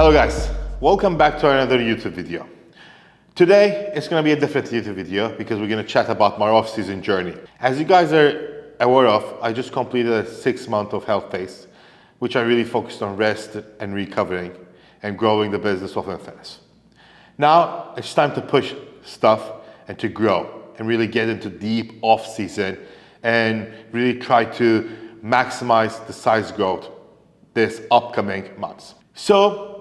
Hello guys, welcome back to another YouTube video. Today it's going to be a different YouTube video because we're going to chat about my off-season journey. As you guys are aware of, I just completed a 6 month of health phase, which I really focused on rest and recovering and growing the business of Infinis. Now it's time to push stuff and to grow and really get into deep off-season and really try to maximize the size growth this upcoming months. So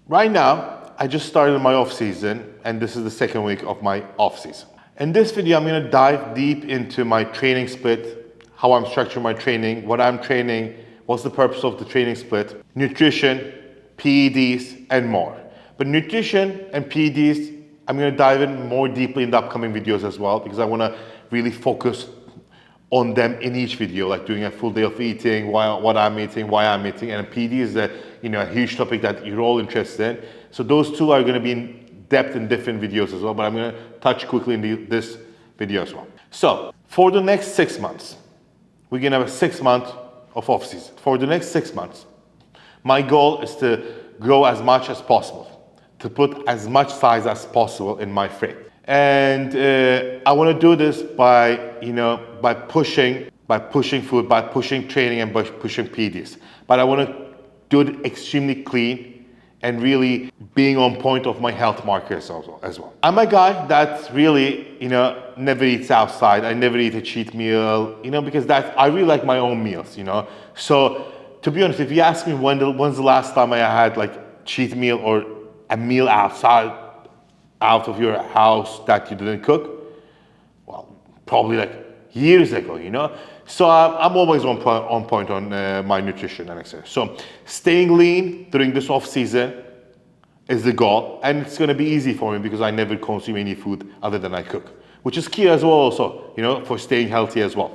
right now, I just started my off-season and this is the second week of my off-season. In this video, I'm gonna dive deep into my training split, how I'm structuring my training, what I'm training, what's the purpose of the training split, nutrition, PEDs, and more. But nutrition and PEDs, I'm gonna dive in more deeply in the upcoming videos as well because I wanna really focus on them in each video, like doing a full day of eating, what I'm eating, why I'm eating, and PD is a huge topic that you're all interested in. So those two are going to be in depth in different videos as well, but I'm going to touch quickly in this video as well. So for the next 6 months, we're going to have a 6 month of off season. For the next 6 months, my goal is to grow as much as possible, to put as much size as possible in my frame. And I want to do this by pushing food, by pushing training, and by pushing PEDs. But I want to do it extremely clean and really being on point of my health markers as well. I'm a guy that really, never eats outside. I never eat a cheat meal, because I really like my own meals, So to be honest, if you ask me when's the last time I had like cheat meal or a meal outside, out of your house that you didn't cook, well, probably like years ago, So I'm always on point on my nutrition and exercise. So staying lean during this off season is the goal, and it's gonna be easy for me because I never consume any food other than I cook, which is key as well also, for staying healthy as well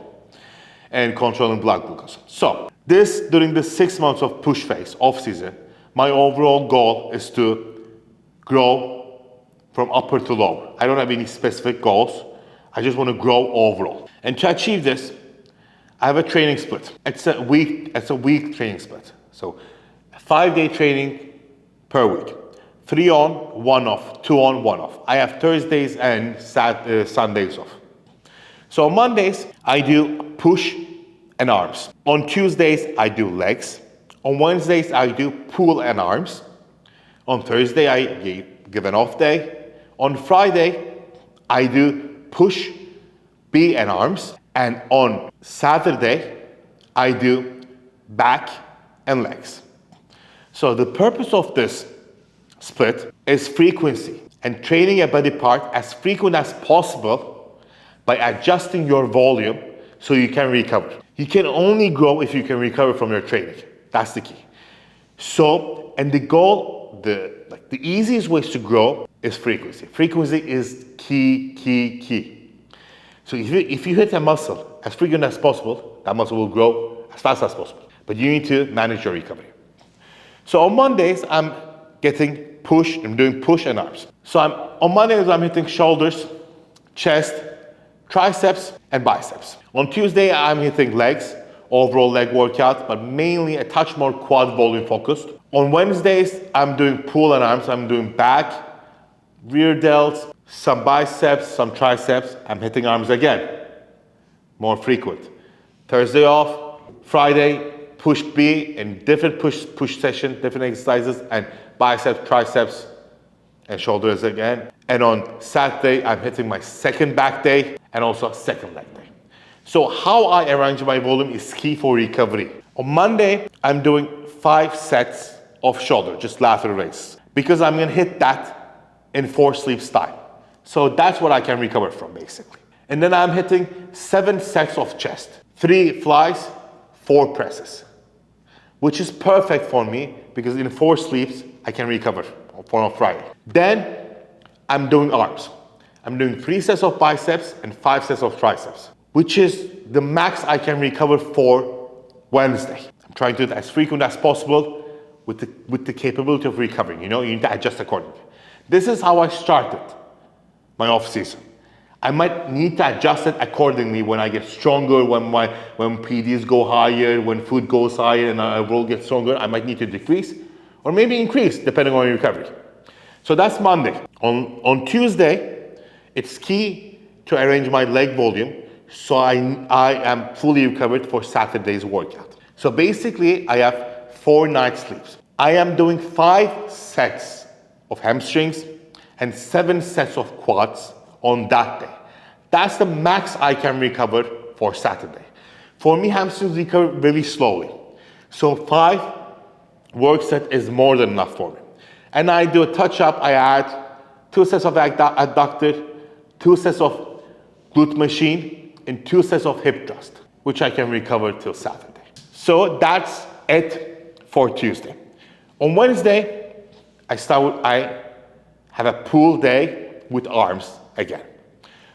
and controlling blood glucose. So during the 6 months of push phase, off season, my overall goal is to grow from upper to lower. I don't have any specific goals. I just want to grow overall. And to achieve this, I have a training split. It's a week training split. So 5-day training per week. 3 on, 1 off, 2 on, 1 off. I have Thursdays and Sundays off. So on Mondays, I do push and arms. On Tuesdays, I do legs. On Wednesdays, I do pull and arms. On Thursday, I give an off day. On Friday, I do push, B and arms. And on Saturday, I do back and legs. So the purpose of this split is frequency and training a body part as frequent as possible by adjusting your volume so you can recover. You can only grow if you can recover from your training. That's the key. So, and the goal, the easiest ways to grow is frequency. Frequency is key. So if you hit a muscle as frequent as possible, that muscle will grow as fast as possible. But you need to manage your recovery. So on Mondays, I'm doing push and arms. So on Mondays, I'm hitting shoulders, chest, triceps, and biceps. On Tuesday, I'm hitting legs, overall leg workout, but mainly a touch more quad volume focused. On Wednesdays, I'm doing pull and arms. I'm doing back, rear delts, some biceps, some triceps. I'm hitting arms again, more frequent. Thursday off, Friday, push B and different push session, different exercises, and biceps, triceps, and shoulders again. And on Saturday, I'm hitting my second back day and also second leg day. So how I arrange my volume is key for recovery. On Monday, I'm doing 5 sets of shoulder, just lateral raises, because I'm gonna hit that in 4 sleeps time. So that's what I can recover from basically. And then I'm hitting 7 sets of chest, 3 flies, 4 presses, which is perfect for me because in 4 sleeps, I can recover for a Friday. Then I'm doing arms. I'm doing 3 sets of biceps and 5 sets of triceps, which is the max I can recover for Wednesday. I'm trying to do it as frequent as possible with the capability of recovering. You need to adjust accordingly. This is how I started my off season. I might need to adjust it accordingly when I get stronger, when PEDs go higher, when food goes higher and I will get stronger. I might need to decrease or maybe increase depending on your recovery. So that's Monday. On Tuesday, it's key to arrange my leg volume so I am fully recovered for Saturday's workout. So basically, I have 4 night sleeps. I am doing 5 sets of hamstrings and 7 sets of quads on that day. That's the max I can recover for Saturday. For me, hamstrings recover really slowly. So 5 work set is more than enough for me. And I do a touch-up. I add 2 sets of adductor, 2 sets of glute machine, and 2 sets of hip thrust, which I can recover till Saturday. So that's it for Tuesday. On Wednesday, I have a pull day with arms again.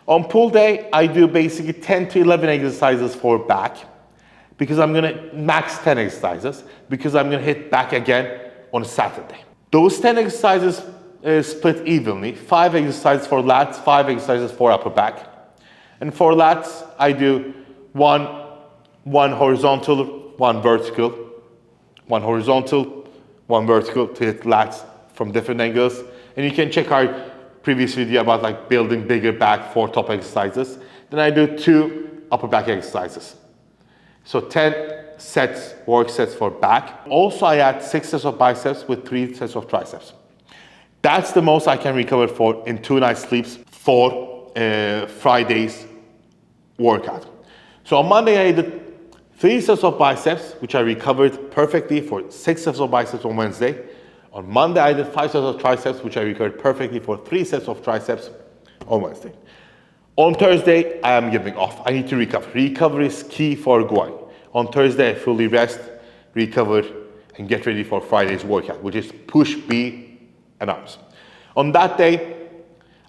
On pull day, I do basically 10 to 11 exercises for back because I'm gonna max 10 exercises because I'm gonna hit back again on Saturday. Those 10 exercises split evenly, 5 exercises for lats, 5 exercises for upper back. And for lats, I do one horizontal, one vertical, one horizontal, one vertical to hit lats from different angles. And you can check our previous video about like building bigger back for top exercises. Then I do 2 upper back exercises. So 10 sets, work sets for back. Also, I add 6 sets of biceps with 3 sets of triceps. That's the most I can recover for in 2 night sleeps for Friday's workout. So on Monday, I did 3 sets of biceps, which I recovered perfectly for 6 sets of biceps on Wednesday. On Monday, I did 5 sets of triceps, which I recovered perfectly for 3 sets of triceps on Wednesday. On Thursday, I am giving off. I need to recover. Recovery is key for going. On Thursday, I fully rest, recover, and get ready for Friday's workout, which is push, B, and arms. On that day,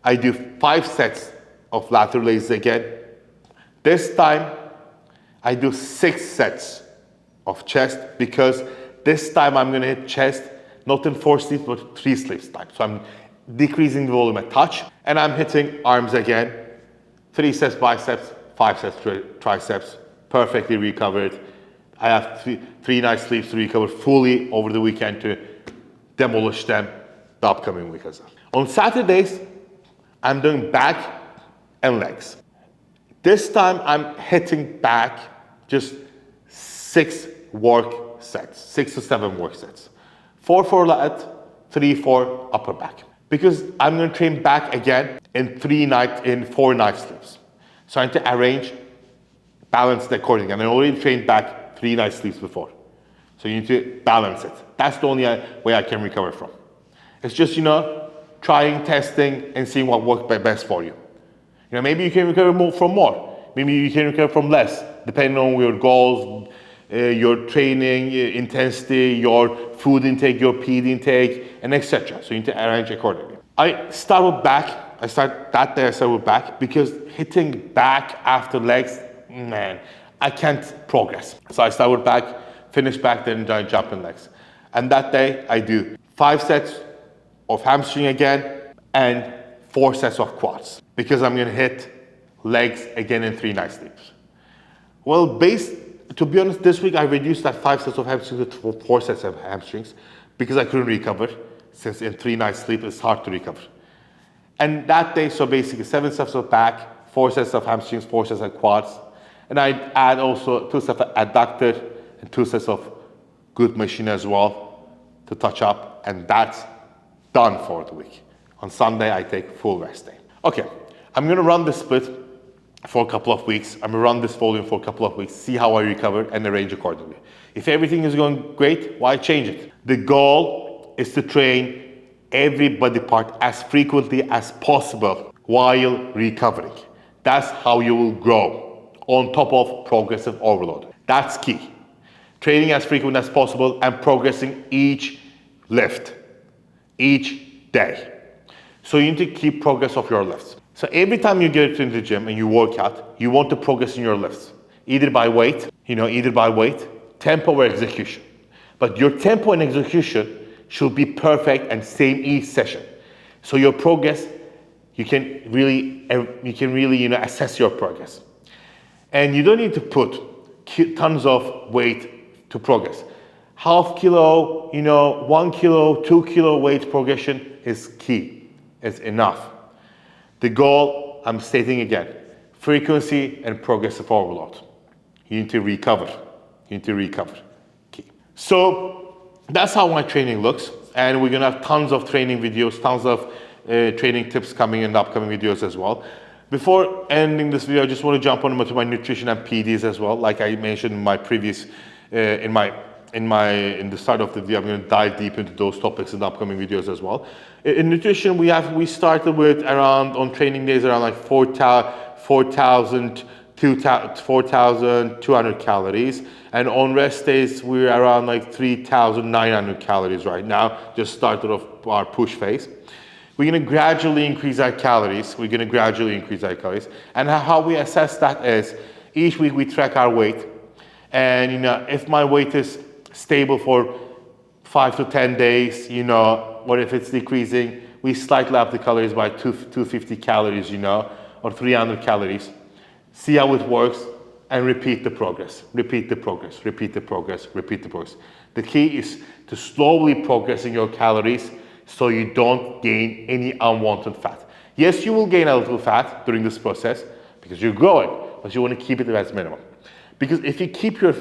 I do 5 sets of lateral raises again. This time, I do 6 sets of chest because this time I'm gonna hit chest, not in 4 sleeps, but 3 sleeps time. So I'm decreasing the volume a touch, and I'm hitting arms again. 3 sets biceps, 5 sets triceps, perfectly recovered. I have 3 night sleeps to recover fully over the weekend to demolish them the upcoming week as well. On Saturdays, I'm doing back and legs. This time I'm hitting back just 6 work sets, 6 to 7 work sets. 4 for lat, 3 for upper back. Because I'm gonna train back again in 4 night sleeps. So I need to arrange, balance it accordingly. And I already trained back 3 night sleeps before. So you need to balance it. That's the only way I can recover from. It's just, trying, testing, and seeing what works best for you. Maybe you can recover from more. Maybe you can recover from less, depending on your goals, your training intensity, your food intake, your PED intake, and etc. So you need to arrange accordingly. I start with back. I start with back because hitting back after legs, man, I can't progress. So I start with back, finish back, then jump in legs. And that day I do 5 sets of hamstring again and 4 sets of quads because I'm gonna hit legs again in 3 night sleeps. Well, to be honest, this week I reduced that 5 sets of hamstrings to 4 sets of hamstrings because I couldn't recover, since in 3 night sleep it's hard to recover. And that day, so basically 7 sets of back, 4 sets of hamstrings, 4 sets of quads, and I add also 2 sets of adductor and 2 sets of glute machine as well to touch up, and that's done for the week. On Sunday, I take full rest day. Okay, I'm gonna run this split for a couple of weeks. I'm gonna run this volume for a couple of weeks, see how I recover and arrange accordingly. If everything is going great, why change it? The goal is to train every body part as frequently as possible while recovering. That's how you will grow on top of progressive overload. That's key. Training as frequent as possible and progressing each lift, each day. So you need to keep progress of your lifts. So every time you get into the gym and you work out, you want to progress in your lifts, either by weight, tempo or execution. But your tempo and execution should be perfect and same each session. So your progress, you can really assess your progress. And you don't need to put tons of weight to progress. half kilo, 1 kilo, 2 kilo weight progression is key. It's enough. The goal, I'm stating again, frequency and progressive overload. You need to recover. Key. So that's how my training looks. And we're gonna have tons of training videos, tons of training tips coming in the upcoming videos as well. Before ending this video, I just want to jump on to my nutrition and PEDs as well. Like I mentioned in my previous, in the start of the video, I'm going to dive deep into those topics in the upcoming videos as well. In nutrition, we started with around, on training days, around like 4,200 calories. And on rest days, we're around like 3,900 calories right now. Just started off our push phase. We're going to gradually increase our calories. And how we assess that is each week we track our weight. And if my weight is stable for 5 to 10 days, or if it's decreasing, we slightly up the calories by 250 calories, or 300 calories. See how it works and repeat the progress. The key is to slowly progress in your calories so you don't gain any unwanted fat. Yes, you will gain a little fat during this process because you're growing, but you want to keep it as minimum. Because if you keep your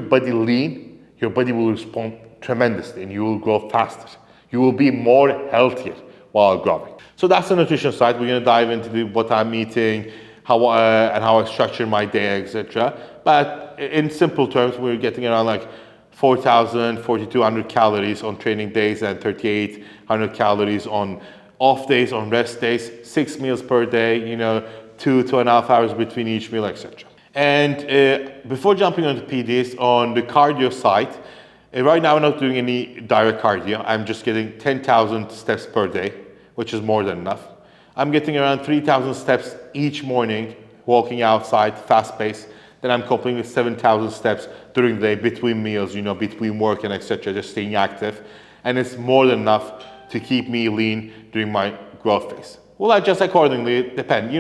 body lean, your body will respond tremendously and you will grow faster. You will be more healthier while growing. So that's the nutrition side. We're going to dive into what I'm eating, how I structure my day, etc. But in simple terms, we're getting around like 4,200 calories on training days and 3,800 calories on off days, on rest days, 6 meals per day, 2.5 hours between each meal, etc. And before jumping on the PEDs, on the cardio side, right now I'm not doing any direct cardio. I'm just getting 10,000 steps per day, which is more than enough. I'm getting around 3,000 steps each morning, walking outside, fast pace. Then I'm completing 7,000 steps during the day between meals, between work and etc., just staying active. And it's more than enough to keep me lean during my growth phase. We'll adjust accordingly, depend.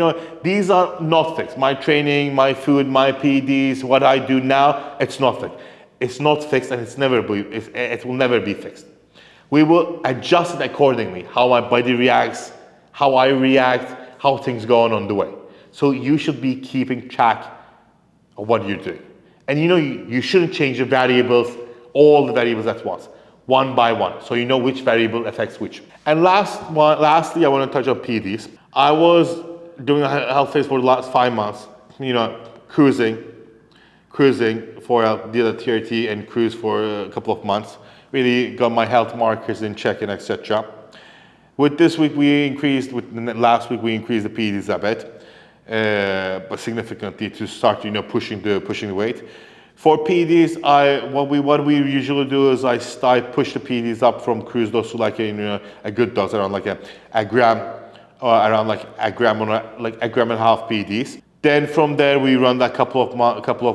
These are not fixed. My training, my food, my PEDs, what I do now, it's not fixed. It's not fixed and it will never be fixed. We will adjust it accordingly, how my body reacts, how I react, how things go on the way. So you should be keeping track of what you're doing. And you shouldn't change the variables, all the variables at once, one by one. So you know which variable affects which. And lastly, I want to touch on PEDs. I was doing a health phase for the last 5 months, cruising for did a TRT and cruise for a couple of months. Really got my health markers in check and etc. With last week we increased the PEDs a bit, but significantly to start pushing the weight. For PEDs, what we usually do is I push the PEDs up from cruise dose to like a good dose, around like a gram, or around like a gram and a half PEDs. Then from there we run that couple of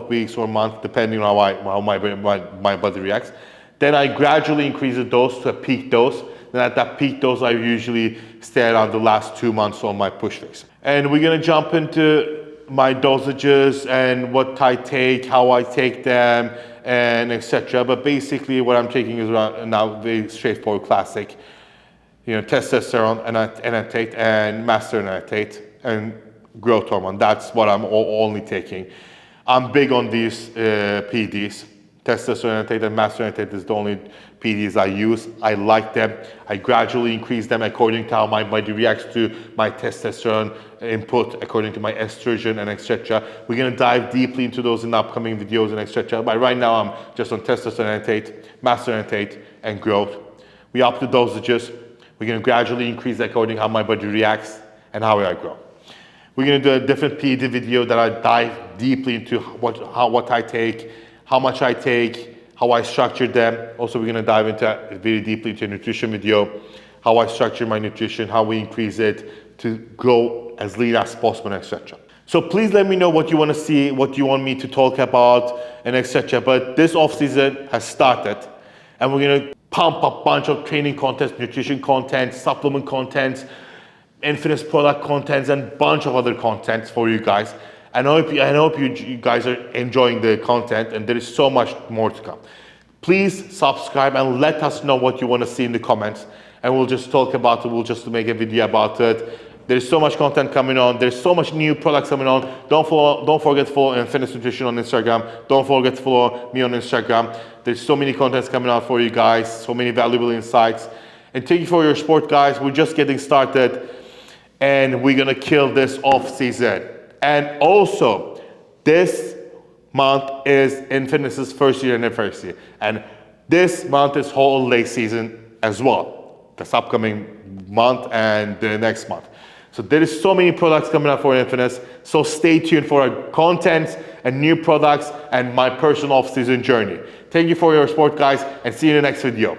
weeks or months, depending on how my body reacts. Then I gradually increase the dose to a peak dose. Then at that peak dose, I usually stay around the last 2 months on my push phase. And we're gonna jump into my dosages and what I take, how I take them, and etc. But basically what I'm taking is now very straightforward, classic, testosterone, enanthate, and master enanthate, and growth hormone. That's what I'm only taking. I'm big on these PEDs. Testosterone enanthate and master enanthate is the only PEDs I use. I like them. I gradually increase them according to how my body reacts to my testosterone input, according to my estrogen and etc. We're going to dive deeply into those in the upcoming videos and etc. But right now I'm just on testosterone enanthate, master enanthate, and growth. We up the dosages. We're going to gradually increase according to how my body reacts and how I grow. We're going to do a different PED video that I dive deeply into what I take, how much I take, how I structure them. Also, we're going to dive very deeply into a nutrition video, how I structure my nutrition, how we increase it to grow as lean as possible, etc. So please let me know what you want to see, what you want me to talk about, and etc. But this off season has started, and we're going to pump a bunch of training content, nutrition content, supplement content, Infinis product contents, and a bunch of other contents for you guys. I hope you guys are enjoying the content, and there is so much more to come. Please subscribe and let us know what you want to see in the comments, and we'll just talk about it. We'll just make a video about it. There's so much content coming on. There's so much new products coming on. Don't forget to follow Infinis Nutrition on Instagram. Don't forget to follow me on Instagram. There's so many contents coming out for you guys. So many valuable insights. And thank you for your support, guys. We're just getting started, and we're gonna kill this off season. And also, this month is Infinis' first year anniversary, and this month is holiday season as well. This upcoming month and the next month. So there is so many products coming up for Infinis. So stay tuned for our content and new products and my personal off-season journey. Thank you for your support, guys, and see you in the next video.